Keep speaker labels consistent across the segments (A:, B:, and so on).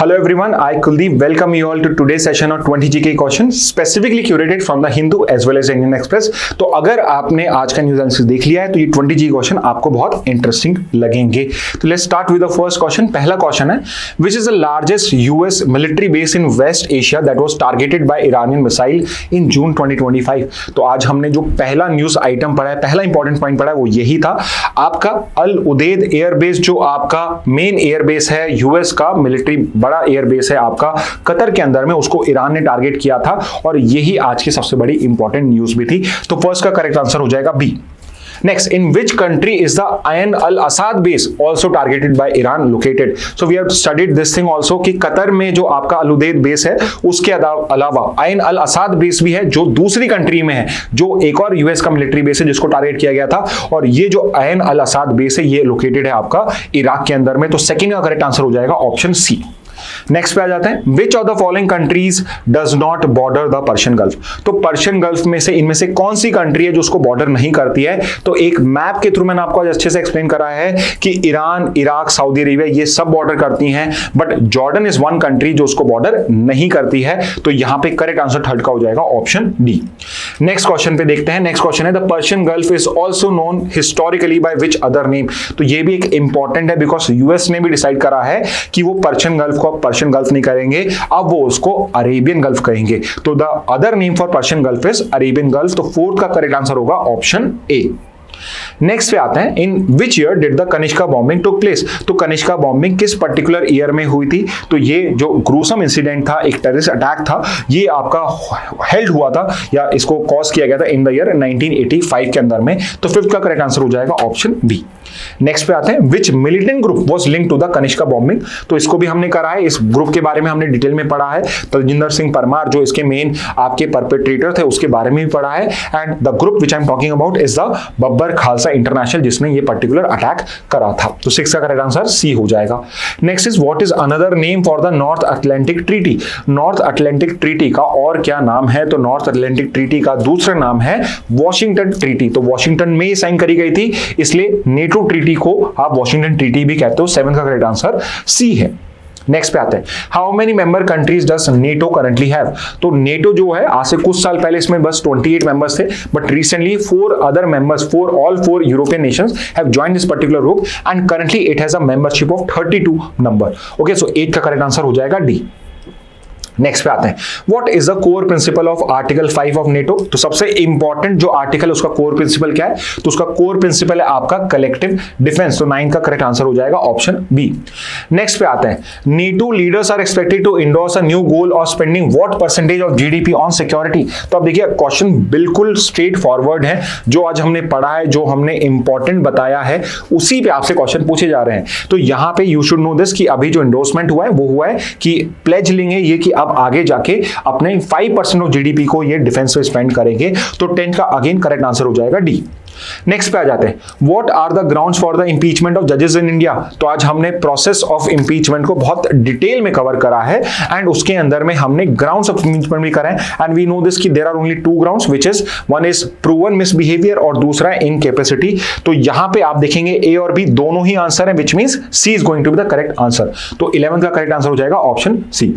A: Hello everyone, I Kuldeep welcome you all to today's session of 20 GK questions specifically curated from the Hindu as well as Indian Express। तो अगर आपने आज का news analysis देख लिया है तो ये 20 GK क्वेश्चन आपको बहुत इंटरेस्टिंग लगेंगे। तो let's start with the first question. पहला क्वेश्चन है which is the largest US military base in West Asia that was targeted by Iranian missile in June 2025। तो आज हमने जो पहला न्यूज आइटम पढ़ा है, पहला इंपॉर्टेंट पॉइंट पढ़ा है वो यही था, आपका अल उदेद एयरबेस जो आपका मेन एयरबेस है यूएस का मिलिट्री बड़ा एयरबेस है आपका कतर के अंदर में, उसको ईरान ने टारगेट किया था और यही आज की सबसे बड़ी इंपॉर्टेंट न्यूज भी थी। तो फर्स्ट का करेक्ट आंसर हो जाएगा B. Next, in which country is the Ain al-Assad base also targeted by Iran located? So we have studied this thing also कि कतर में जो आपका अल उदेद बेस है उसके अलावा Ain al-Assad बेस भी है जो दूसरी कंट्री में है, जो एक और यूएस का मिलिट्री बेस है जिसको टारगेट किया गया था, और ये जो Ain al-Assad बेस है ये लोकेटेड है आपका इराक के अंदर में। तो सेकंड का करेक्ट आंसर हो जाएगा ऑप्शन सी। नेक्स्ट पे आ जाते हैं, which of the following countries does not border the Persian gulf? तो पर्शियन गल्फ में से इनमें से कौन सी कंट्री है जो उसको बॉर्डर नहीं करती है? तो एक मैप के थ्रू मैंने आपको अच्छे से एक्सप्लेन करा है कि ईरान, इराक, सऊदी अरेबिया ये सब बॉर्डर करती हैं, but Jordan is one country जो उसको बॉर्डर नहीं करती है। तो यहां पे करेक्ट आंसर थर्ड का हो जाएगा ऑप्शन डी। नेक्स्ट क्वेश्चन पे देखते हैं। नेक्स्ट क्वेश्चन है the Persian Gulf is also known historically by which other name? तो ये भी एक इंपॉर्टेंट है बिकॉज यूएस ने भी डिसाइड करा है कि वो पर्शियन गल्फ को पर्शियन गल्फ नहीं करेंगे, अब वो उसको अरेबियन गल्फ कहेंगे। तो the other name for Persian Gulf is Arabian Gulf. तो फोर्थ का करेक्ट आंसर होगा ऑप्शन ए। नेक्स्ट पे आते हैं, in which year did the Kanishka bombing took place? तो कनिष्का बॉम्बिंग किस पर्टिकुलर ईयर में हुई थी? तो ये जो ग्रूसम इंसिडेंट था, एक टेररिस्ट अटैक था, ये आपका हेल्ड हुआ था या इसको कॉज किया गया था इन द ईयर 1985 के अंदर में। तो फिफ्थ का करेक्ट आंसर हो जाएगा ऑप्शन बी। नेक्स्ट पे आते हैं, which militant group was linked to the Kanishka bombing? तो इसको भी हमने करा है, इस ग्रुप के बारे में हमने डिटेल में पढ़ा है। तजिंदर सिंह परमार जो इसके मेन आपके परपेट्रेटर थे उसके बारे में भी पढ़ा है, and the group which I am talking about is the Babbar Khalsa international जिसने ये पर्टिकुलर अटैक करा था। तो सिक्स का करेक्ट आंसर सी हो जाएगा। Next is what is another name for the north Atlantic treaty? North Atlantic treaty का और क्या नाम है? तो नॉर्थ अटलांटिक ट्रीटी का दूसरा नाम है वॉशिंगटन ट्रीटी। तो वॉशिंगटन में ही साइन करी गई थी, इसलिए नेटो ट्रीटी को आप वॉशिंगटन ट्रीटी भी कहते हो। सेवन का करेक्ट आंसर सी है। नेक्स्ट पे आते हैं, how many member countries does NATO currently have? तो नेटो जो है आज से कुछ साल पहले इसमें बस 28 मेंबर्स थे, but recently 4 other members, all 4 European nations have joined this particular group and currently it has a membership of 32 number. Okay, so 8 का करेक्ट आंसर हो जाएगा डी। नेक्स्ट पे आते हैं, what is the core principle of article 5 of NATO? तो सबसे important जो article उसका कोर प्रिंसिपल क्या है? तो उसका कोर प्रिंसिपल है आपका कलेक्टिव डिफेंस। तो 9 का करेक्ट आंसर हो जाएगा ऑप्शन बी। नेक्स्ट पे आते हैं, NATO leaders are expected to endorse a new goal of spending what percentage of GDP on security? तो अब देखिए क्वेश्चन बिल्कुल स्ट्रेट फॉरवर्ड है, जो आज हमने पढ़ा है, जो हमने इंपॉर्टेंट बताया है उसी पे आपसे क्वेश्चन पूछे जा रहे हैं। तो यहां पे यू शुड नो दिस कि अभी जो इंडोर्समेंट हुआ है वो हुआ है कि प्लेज लेंगे ये कि अब आगे जाके अपने 5% ऑफ जीडीपी को ये डिफेंस पे स्पेंड करेंगे। तो 10 का अगेन करेक्ट आंसर हो जाएगा डी। नेक्स्ट पे आ जाते हैं, what are the grounds for the impeachment of जजेस इन इंडिया? तो आज हमने प्रोसेस ऑफ इंपीचमेंट को बहुत डिटेल में कवर करा है एंड उसके अंदर में हमने ग्राउंड्स ऑफ इंपीचमेंट भी करा है, एंड वी नो दिस कि there are only 2 grounds which is one is proven misbehaviour और दूसरा इनकैपेसिटी। तो यहां पे आप देखेंगे ए और बी दोनों ही आंसर है, which means C is going to be the correct answer. तो 11 का करेक्ट आंसर हो जाएगा ऑप्शन सी।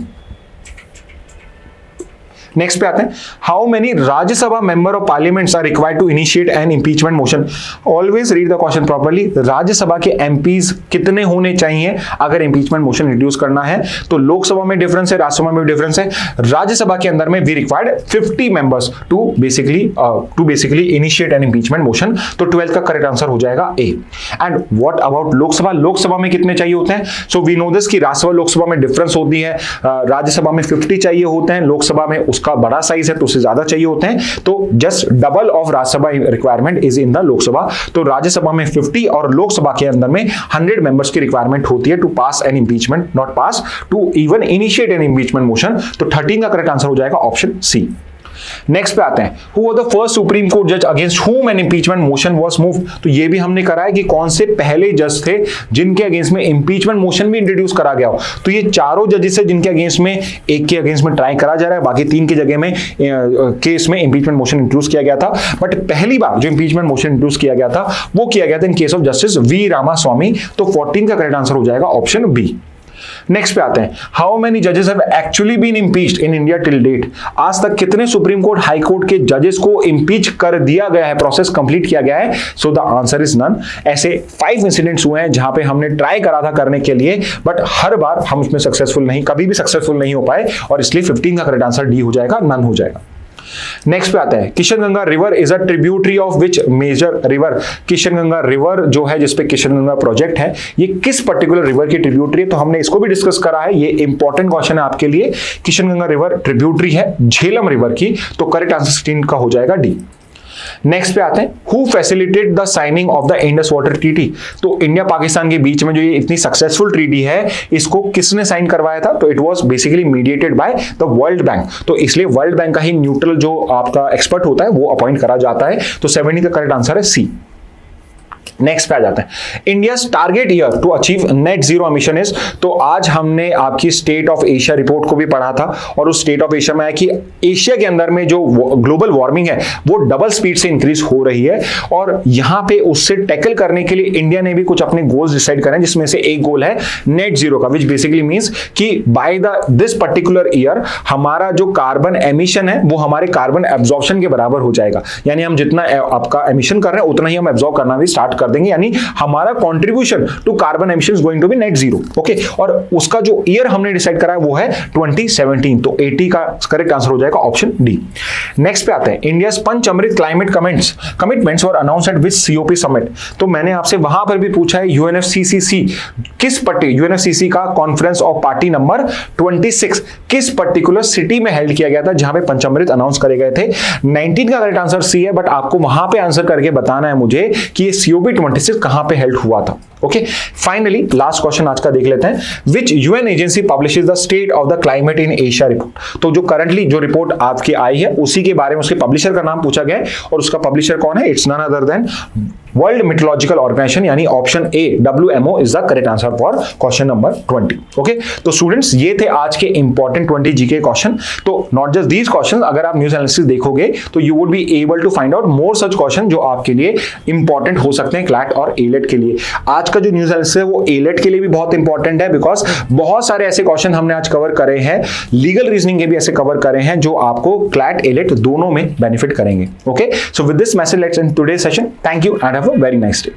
A: नेक्स्ट पे आते हैं, how many Rajya Sabha member of parliaments are required to initiate an impeachment motion? Always read the question properly. Rajya Sabha के MPs कितने होने चाहिए अगर इंपीचमेंट मोशन इंट्रोड्यूस करना है? तो लोकसभा में डिफरेंस है, राज्यसभा में डिफरेंस है। राज्यसभा के अंदर में we required 50 members to basically initiate an impeachment motion. तो 12 का करेक्ट आंसर हो जाएगा A. And what about Lok Sabha? Lok Sabha में कितने चाहिए होते हैं? सो वी नो दिस कि राज्यसभा लोकसभा में डिफरेंस होती है। राज्यसभा में 50 चाहिए होते हैं, लोकसभा में का बड़ा साइज है तो उससे ज्यादा चाहिए होते हैं। तो just double of Rajya Sabha requirement is in the Lok Sabha. तो राज्यसभा में 50 और लोकसभा के अंदर में 100 मेंबर्स की रिक्वायरमेंट होती है to pass an impeachment, not pass, to even initiate an impeachment motion. तो 13 का करेक्ट आंसर हो जाएगा ऑप्शन सी। नेक्स्ट पे आते हैं, who was the first Supreme Court जज against whom an impeachment motion was moved? तो ये भी हमने करा है कि कौन से पहले जज थे जिनके अगेंस्ट में इंपीचमेंट मोशन भी इंट्रोड्यूस करा गया हो। तो ये चारों जजेस है जिनके अगेंस्ट में, एक के अगेंस्ट में ट्राई करा जा रहा है, बाकी 3 की जगह में केस में इंपीचमेंट मोशन इंट्रोड्यूस किया गया था। बट पहली बार जो इंपीचमेंट मोशन इंट्रोड्यूस किया गया था वो किया गया था in case of justice V Ramaswamy. तो 14 का करेक्ट आंसर हो जाएगा ऑप्शन बी। नेक्स्ट पे आते हैं, हाउ मेनी जजेस have actually been impeached in India till date. आज तक कितने सुप्रीम कोर्ट, हाई कोर्ट के जजेस को इम्पीच कर दिया गया है, प्रोसेस कंप्लीट किया गया है? So the answer is none. ऐसे 5 इंसिडेंट्स हुए हैं जहां पे हमने ट्राई करा था करने के लिए, बट हर बार हम उसमें सक्सेसफुल नहीं, कभी भी सक्सेसफुल नहीं हो पाए, और इसलिए 15 का करेक्ट आंसर डी हो जाएगा, नन हो जाएगा। नेक्स्ट पे आता है, Kishanganga river is a tributary of which major river. Kishanganga river जो है, जिसपे किशनगंगा प्रोजेक्ट है, ये किस पर्टिकुलर रिवर की ट्रिब्यूटरी है? तो हमने इसको भी डिस्कस करा है, ये इंपॉर्टेंट क्वेश्चन है आपके लिए। किशनगंगा रिवर ट्रिब्यूटरी है झेलम रिवर की, तो करेक्ट आंसर 16 का हो जाएगा डी। नेक्स्ट पे आते हैं, who facilitated the signing off the Indus water treaty. तो इंडिया पाकिस्तान के बीच में जो ये इतनी सक्सेसफुल ट्रीटी है, इसको किसने साइन करवाया था? तो it was basically mediated by the world bank. तो इसलिए वर्ल्ड बैंक का ही न्यूट्रल जो आपका एक्सपर्ट होता है वो अपॉइंट करा जाता है। तो 70 का करेक्ट आंसर है सी। नेक्स्ट पे आ जाते हैं, India target year to achieve net zero emission is. तो आज हमने आपकी स्टेट ऑफ एशिया रिपोर्ट को भी पढ़ा था, और उस स्टेट ऑफ एशिया में है कि एशिया के अंदर में जो ग्लोबल वार्मिंग है वो डबल स्पीड से इंक्रीज हो रही है, और यहां पे उससे टैकल करने के लिए इंडिया ने भी कुछ अपने गोल्स डिसाइड करे, जिसमें से एक गोल है नेट जीरो का, विच बेसिकली मींस कि बाय दिस पर्टिकुलर ईयर हमारा जो कार्बन एमिशन है वो हमारे कार्बन एब्जॉर्प्शन के बराबर हो जाएगा। यानी हम जितना आपका एमिशन कर रहे हैं उतना ही हम एब्जॉर्ब करना भी स्टार्ट कर देंगे, यानी हमारा contribution to carbon emissions going to be net zero. Okay, और उसका जो ईयर हमने डिसाइड करा है वो है 2017। तो 80 का करेक्ट आंसर हो जाएगा ऑप्शन डी। नेक्स्ट पे आते हैं, India's Panchamrit climate commitments were announced at which COP summit. तो मैंने आपसे वहां पर भी पूछा है यूएनएफसीसीसी किस यूएनएफसीसी का कॉन्फ्रेंस ऑफ पार्टी नंबर 26 किस पर्टिकुलर सिटी में हेल्ड किया गया था जहां पे पंचामृत अनाउंस करे गए थे? 19 का करेक्ट आंसर सी है, बट आपको वहां पे आंसर करके बताना है मुझे कि ये सीओपी 26 कहां पे हेल्ड हुआ था। ओके, फाइनली लास्ट क्वेश्चन आज का देख लेते हैं, which UN agency publishes the state of the climate in Asia report. तो जो करंटली जो रिपोर्ट आपकी आई है उसी के बारे में उसके पब्लिशर का नाम पूछा गया है, और उसका पब्लिशर कौन है? It's none other than world meteorological organisation, यानी option A WMO is the correct answer for question number 20। Okay, तो स्टूडेंट्स ये थे आज के इंपॉर्टेंट 20 जीके क्वेश्चन। तो नॉट जस्ट दीज क्वेश्चन, अगर आप न्यूज एनालिसिस देखोगे तो you would be able to find out more such question जो आपके लिए इंपॉर्टेंट हो सकते हैं क्लैट और एलेट के लिए। आज का जो न्यूज एनालिसिस है वो एलेट के लिए भी बहुत इंपॉर्टेंट है, बिकॉज बहुत सारे ऐसे क्वेश्चन हमने आज कवर करे हैं, लीगल रीजनिंग के भी ऐसे कवर करे हैं जो आपको क्लैट एलेट दोनों में बेनिफिट करेंगे। Okay, so with this message let's end today session. Thank you and have a very nice day.